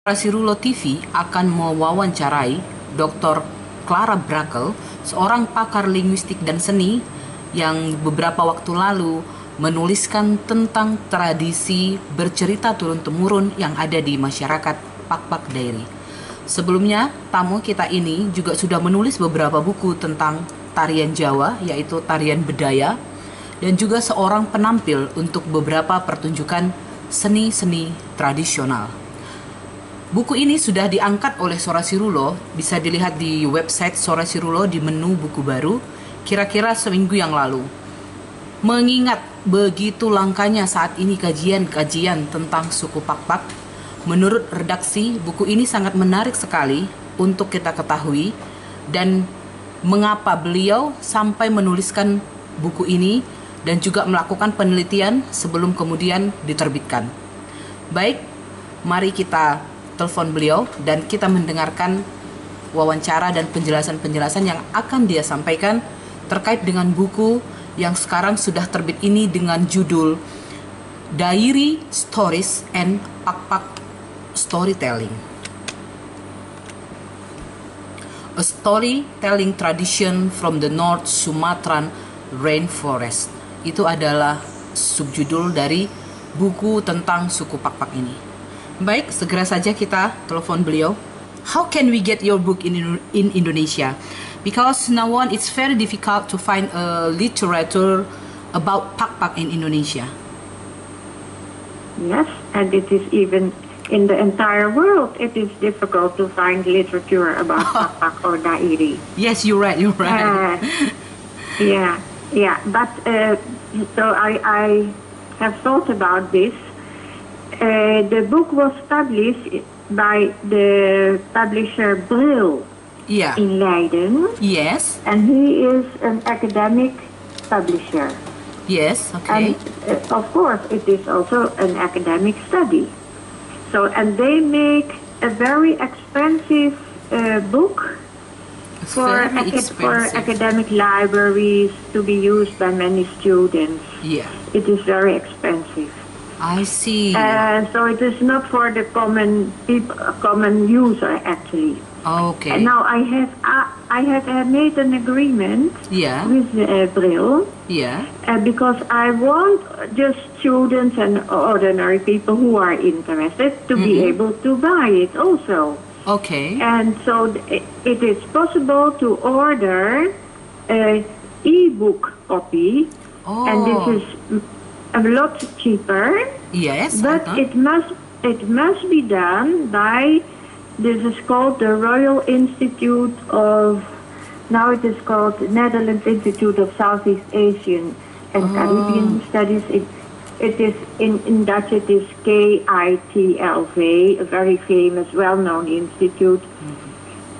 Rasirulo TV akan mewawancarai Dr. Clara Brakel, seorang pakar linguistik dan seni yang beberapa waktu lalu menuliskan tentang tradisi bercerita turun-temurun yang ada di masyarakat Pak-Pak Dairi. Sebelumnya, tamu kita ini juga sudah menulis beberapa buku tentang tarian Jawa, yaitu tarian bedaya, dan juga seorang penampil untuk beberapa pertunjukan seni-seni tradisional. Buku ini sudah diangkat oleh Sorasirulo, bisa dilihat di website Sorasirulo di menu buku baru, kira-kira seminggu yang lalu. Mengingat begitu langkanya saat ini kajian-kajian tentang suku Pak-Pak, menurut redaksi, buku ini sangat menarik sekali untuk kita ketahui dan mengapa beliau sampai menuliskan buku ini dan juga melakukan penelitian sebelum kemudian diterbitkan. Baik, mari kita telepon beliau dan kita mendengarkan wawancara dan penjelasan-penjelasan yang akan dia sampaikan terkait dengan buku yang sekarang sudah terbit ini dengan judul Dairi Stories and Pak-Pak Storytelling. A Storytelling Tradition from the North Sumatran Rainforest. Itu adalah subjudul dari buku tentang suku Pak-Pak ini. Baik, segera saja kita telepon beliau. How can we get your book in Indonesia? Because now on it's very difficult to find a literature about Pak-Pak in Indonesia. Yes, and it is even in the entire world it is difficult to find literature about Pak-Pak or Dairi. Yes, you're right. Yeah. But so I have thought about this. The book was published by the publisher Brill in Leiden. Yes. And he is an academic publisher. Yes, okay. And of course, it is also an academic study. So, and they make a very expensive book for academic libraries to be used by many students. Yeah. It is very expensive. I see. So it is not for the common user actually. Okay. And now I have made an agreement with Brill. Yeah. Because I want just students and ordinary people who are interested to be able to buy it also. Okay. And so it is possible to order an e-book copy. Oh. And this is a lot cheaper. Yes, but it must be done by, this is called the Royal Institute of, now it is called Netherlands Institute of Southeast Asian and Caribbean Studies. It is in Dutch it is KITLV, a very famous, well-known institute.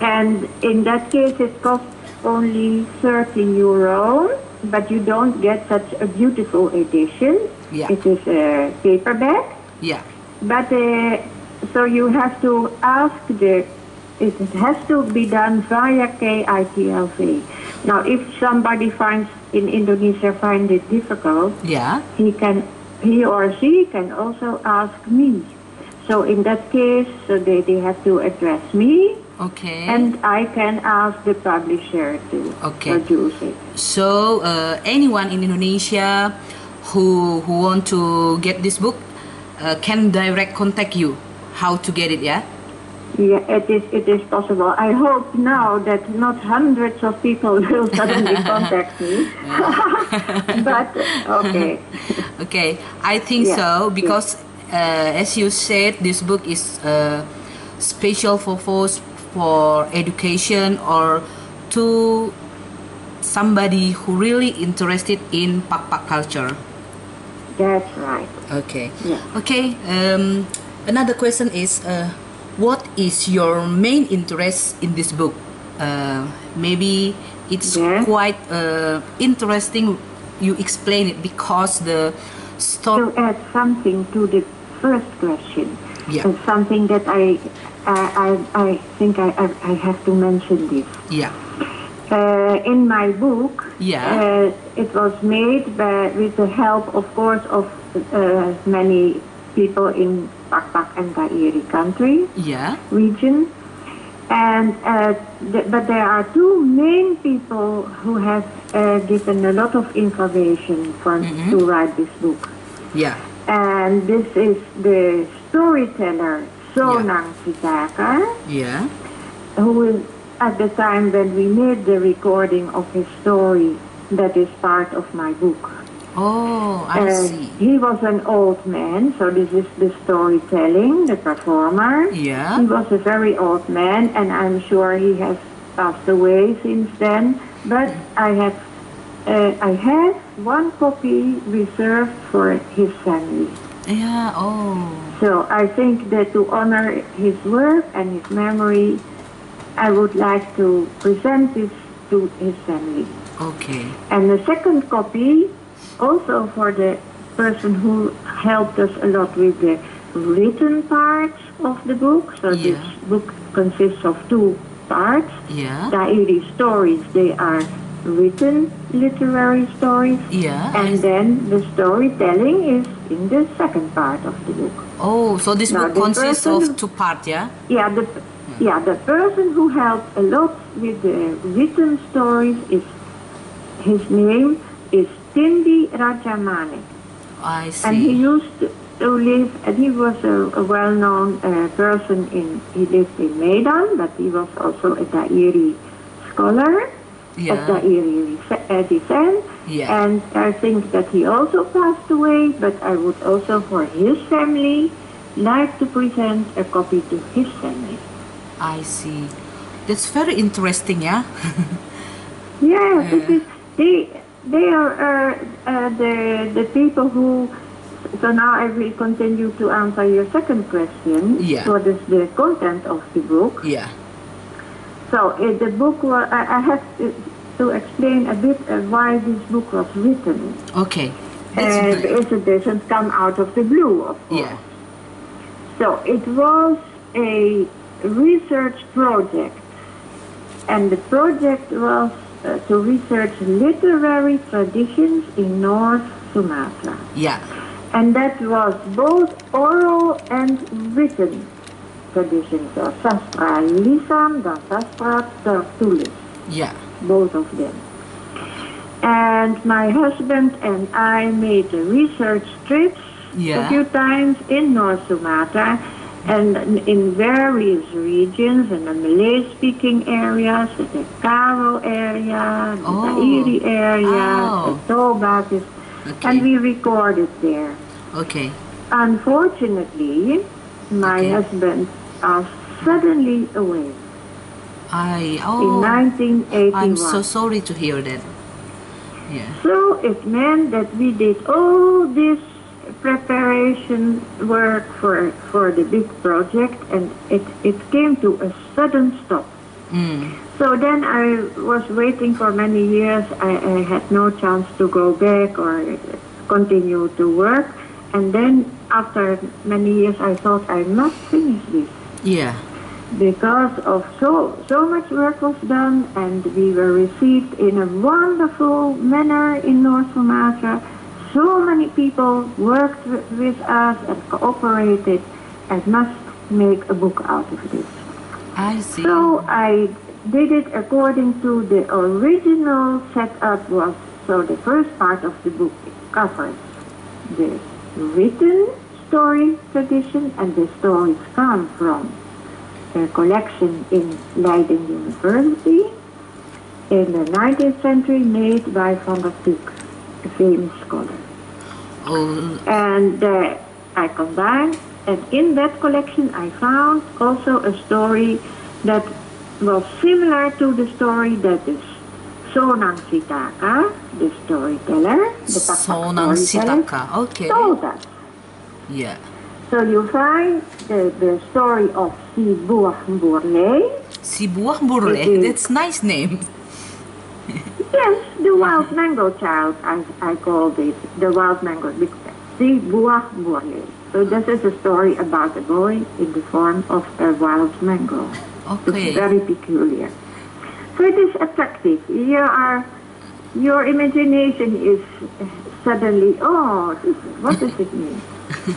And in that case it costs only €30. But you don't get such a beautiful edition. Yeah. It is a paperback. Yeah. But so you have to ask it has to be done via KITLV. Now, if somebody in Indonesia finds it difficult, he or she can also ask me. So in that case, they have to address me. Okay. And I can ask the publisher to produce it. So anyone in Indonesia who want to get this book can direct contact you how to get it, yeah? Yeah, it is possible. I hope now that not hundreds of people will suddenly contact me. But okay. Okay, I think so because as you said, this book is special for education or to somebody who really interested in Pak-Pak culture. That's right. Okay. Yeah. Okay. Another question is, what is your main interest in this book? Maybe it's quite interesting. You explain it because the story. To add something to the first question, something that I think I have to mention this. Yeah. In my book, it was made with the help, of course, of many people in Pakpak and Dairi country Yeah. region. And but there are two main people who have given a lot of information to write this book. Yeah. And this is the storyteller Sonang Sitaka, Yeah. who is at the time when we made the recording of his story, that is part of my book. Oh, I see. He was an old man, so this is the storytelling, the performer. Yeah. He was a very old man, and I'm sure he has passed away since then. But I have one copy reserved for his family. Yeah. Oh. So I think that to honor his work and his memory, I would like to present this to his family. Okay. And the second copy, also for the person who helped us a lot with the written parts of the book. So this book consists of two parts. Yeah. Dairi stories, they are written literary stories. Yeah. And then the storytelling is in the second part of the book. Oh, so this Now, book the consists person- of two parts, yeah? The person who helped a lot with the written stories his name is Tindi Rajamane. I And he see. used to live, and he was a well-known person he lived in Medan, but he was also a Dairi scholar of Yeah. Dairi descent. Yeah. And I think that he also passed away, but I would also, for his family, like to present a copy to his family. I see. That's very interesting, yeah? Yes, they are the people who. So now I will continue to answer your second question. Yeah. What is the content of the book? Yeah. So the book was. I have to explain a bit why this book was written. Okay. That's nice. Because it doesn't come out of the blue, of course. Yeah. So it was a research project, and the project was to research literary traditions in North Sumatra. Yeah. And that was both oral and written traditions, or sastra lisan dan sastra tertulis, Yeah. both of them. And my husband and I made a research trips a few times in North Sumatra, and in various regions, in the Malay-speaking areas, the Karo area, the Dairi area, the Toba, and we recorded there. Okay. Unfortunately, my husband passed suddenly away in 1981. I'm so sorry to hear that. Yeah. So it meant that we did all this preparation work for the big project, and it came to a sudden stop. So then I was waiting for many years. I had no chance to go back or continue to work. And then after many years, I thought I must finish this. Yeah. Because of so much work was done, and we were received in a wonderful manner in North Sumatra. So many people worked with us and cooperated, and must make a book out of this. I see. So I did it according to the original setup was, so the first part of the book covers the written story tradition, and the stories come from a collection in Leiden University in the 19th century made by Van der Stuk, a famous scholar. And I combined, and in that collection I found also a story that was similar to the story that is Sonang Sitaka, the storyteller, the Pakpak Sonang storyteller, Sitaka, okay. told us. Yeah. So you find the story of Si Buah Mburle. Si Buah Mburle, that's nice name. Yes, the wild mango child, I called it, the wild mango, Si Buah Mburle. So this is a story about a boy in the form of a wild mango. Okay. It's very peculiar. So it is attractive. Your imagination is suddenly, what does it mean?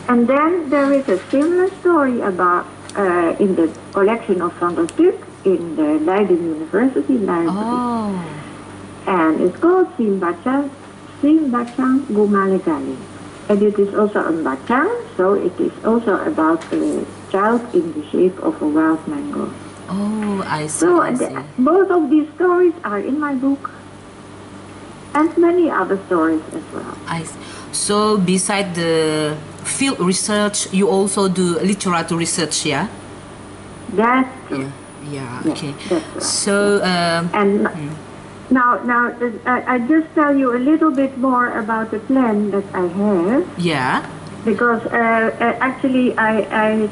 And then there is a similar story about in the collection of Van der Stuk in the Leiden University Library. Oh. And it's called Simbachang Gumalegali. And it is also on Bachang, so it is also about a child in the shape of a wild mango. Oh, I see. So I see. both of these stories are in my book, and many other stories as well. I see. So beside the field research, you also do literature research, yeah? That's true. Yeah. Yes, Okay. that's right. So And now, I just tell you a little bit more about the plan that I have, yeah. because actually I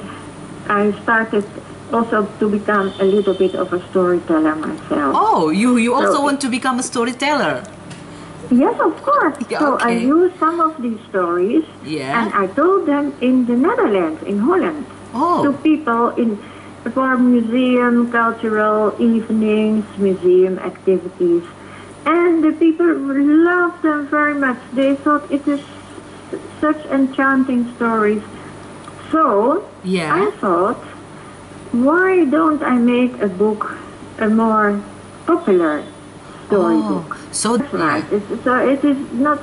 started also to become a little bit of a storyteller myself. Oh, you also So- want to become a storyteller? Yes, of course. Yeah, So I okay. used some of these stories, Yeah. and I told them in the Netherlands, in Holland, to Oh. people for museum cultural evenings, museum activities, and the people loved them very much. They thought it is such enchanting stories. So Yeah. I thought, why don't I make a book, a more popular storybook? So That's right. So it is not.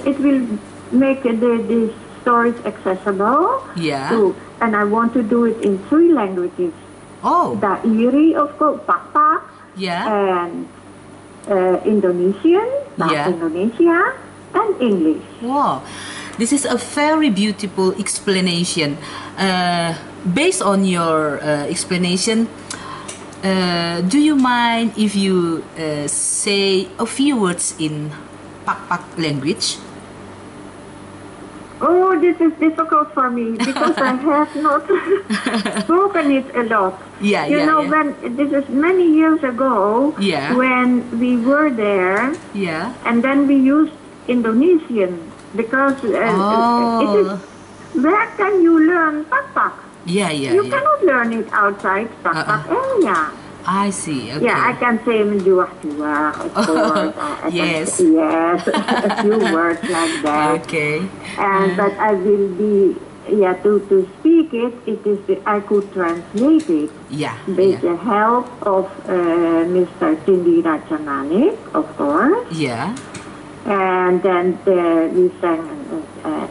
It will make the stories accessible. Yeah. And I want to do it in 3 languages: Oh. Dairi, of course, Pak, Yeah. and Indonesian, Yeah. Indonesia, and English. Wow, this is a very beautiful explanation. Based on your explanation, do you mind if you say a few words in Pak language? Oh, this is difficult for me because I have not spoken it a lot. Yeah, You yeah, know, yeah. when this is many years ago, Yeah. when we were there, Yeah. and then we used Indonesian because it is. Oh. Where can you learn Pak? Yeah, yeah, You yeah. cannot learn it outside Pak area. I see. Okay. Yeah, I can say menjuah-juah, of course. I Yes. can, yes, a few words like that. Okay. And but I will be to speak it. It is I could translate it Yeah. with Yeah. the help of Mr. Tindi Rachamanik, of course. Yeah. And then we sang.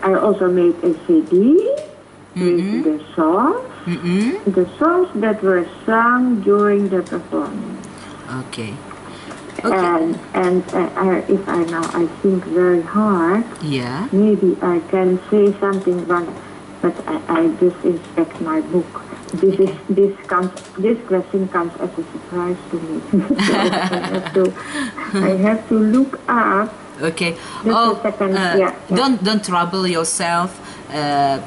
I also made a CD with the songs. The songs that were sung during the performance. Okay. Okay. And if I think very hard, Yeah. maybe I can say something wrong, but I just inspect my book. This question comes as a surprise to me. So I have to look up. Okay. Just a second. Yeah. Don't trouble yourself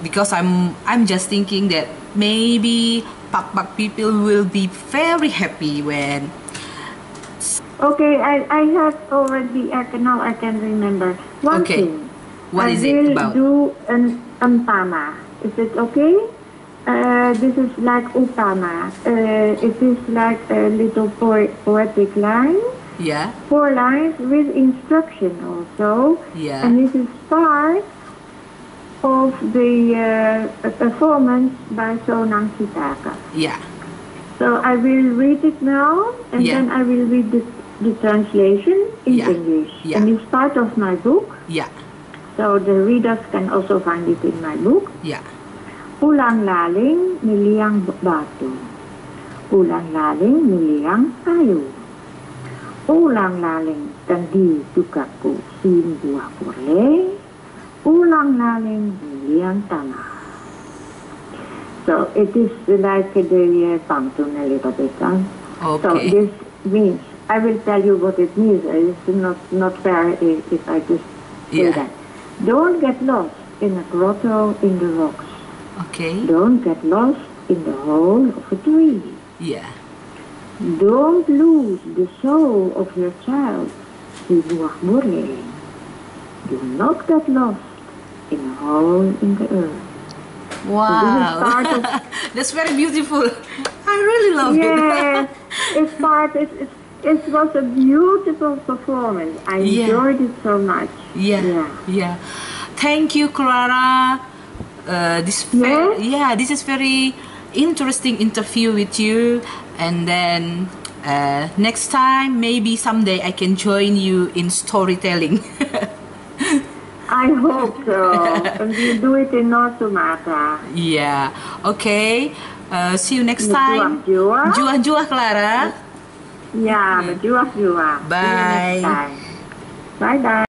because I'm just thinking that maybe Pak people will be very happy when. Okay, I have already. Now I can remember one Okay. thing. What is it about? I will do an umpama. Is it okay? This is like upama. It is like a little poetic line. Yeah. 4 lines with instruction also. Yeah. And this is part of the performance by Sonang Sitaka. Yeah. So I will read it now, and Yeah. then I will read the translation in Yeah. English. Yeah. And it's part of my book, Yeah. so the readers can also find it in my book. Yeah. Ulang laling niliang batu. Ulang laling niliang kayu. Ulang laling tandi tukaku sin buah kurle. Ulang laling niliang tanah. So it is like the pantun a little bit. Huh? So Okay. this means, I will tell you what it means. It's not fair if I just say Yeah. that. Don't get lost in a grotto in the rocks. Okay. Don't get lost in the hole of a tree. Yeah. Don't lose the soul of your child. Si buah burle. Do not get lost in a hole in the earth. Wow. part of- That's very beautiful. I really love it. Yes, it's part. It was a beautiful performance. I Yeah. enjoyed it so much. Yeah. Yeah. Yeah. Thank you, Clara. This is very interesting interview with you, and then next time maybe someday I can join you in storytelling. I hope so. And we'll do it in North Sumatra. Yeah. Okay. See you next time. Juah Clara. Yeah, berjuang. Bye. Bye bye.